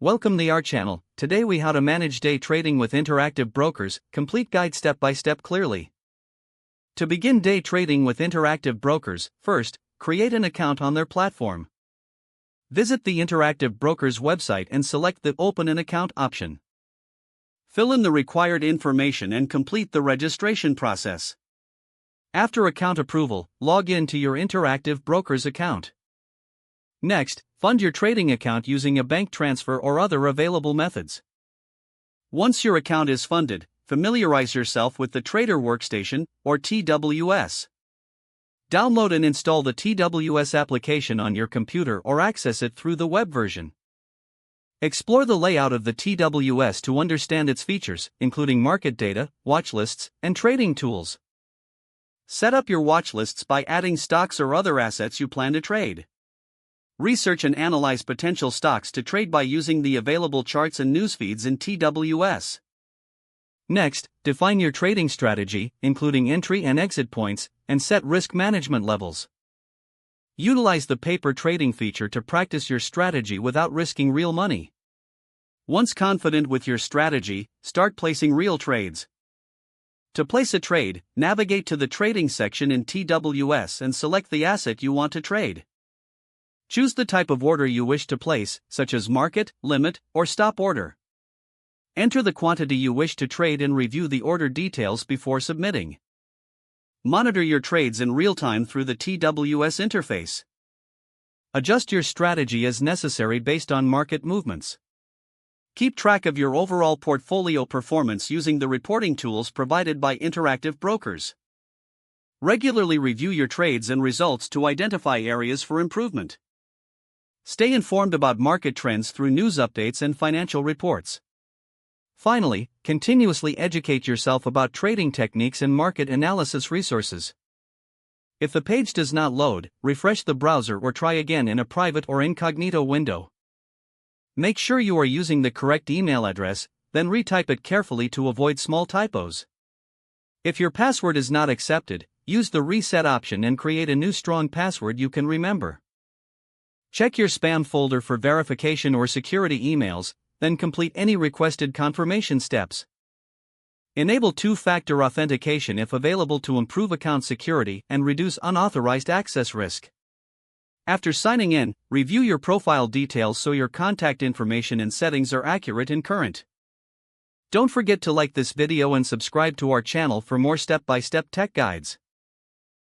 Welcome to our channel. Today we how to manage day trading with Interactive Brokers, complete guide step by step clearly. To begin day trading with Interactive Brokers, first, create an account on their platform. Visit the Interactive Brokers website and select the Open an Account option. Fill in the required information and complete the registration process. After account approval, log in to your Interactive Brokers account. Next, fund your trading account using a bank transfer or other available methods. Once your account is funded, familiarize yourself with the Trader Workstation, or TWS. Download and install the TWS application on your computer or access it through the web version. Explore the layout of the TWS to understand its features, including market data, watch lists, and trading tools. Set up your watch lists by adding stocks or other assets you plan to trade. Research and analyze potential stocks to trade by using the available charts and news feeds in TWS. Next, define your trading strategy, including entry and exit points, and set risk management levels. Utilize the paper trading feature to practice your strategy without risking real money. Once confident with your strategy, start placing real trades. To place a trade, navigate to the trading section in TWS and select the asset you want to trade. Choose the type of order you wish to place, such as market, limit, or stop order. Enter the quantity you wish to trade and review the order details before submitting. Monitor your trades in real time through the TWS interface. Adjust your strategy as necessary based on market movements. Keep track of your overall portfolio performance using the reporting tools provided by Interactive Brokers. Regularly review your trades and results to identify areas for improvement. Stay informed about market trends through news updates and financial reports. Finally, continuously educate yourself about trading techniques and market analysis resources. If the page does not load, refresh the browser or try again in a private or incognito window. Make sure you are using the correct email address, then retype it carefully to avoid small typos. If your password is not accepted, use the reset option and create a new strong password you can remember. Check your spam folder for verification or security emails, then complete any requested confirmation steps. Enable two-factor authentication if available to improve account security and reduce unauthorized access risk. After signing in, review your profile details so your contact information and settings are accurate and current. Don't forget to like this video and subscribe to our channel for more step-by-step tech guides.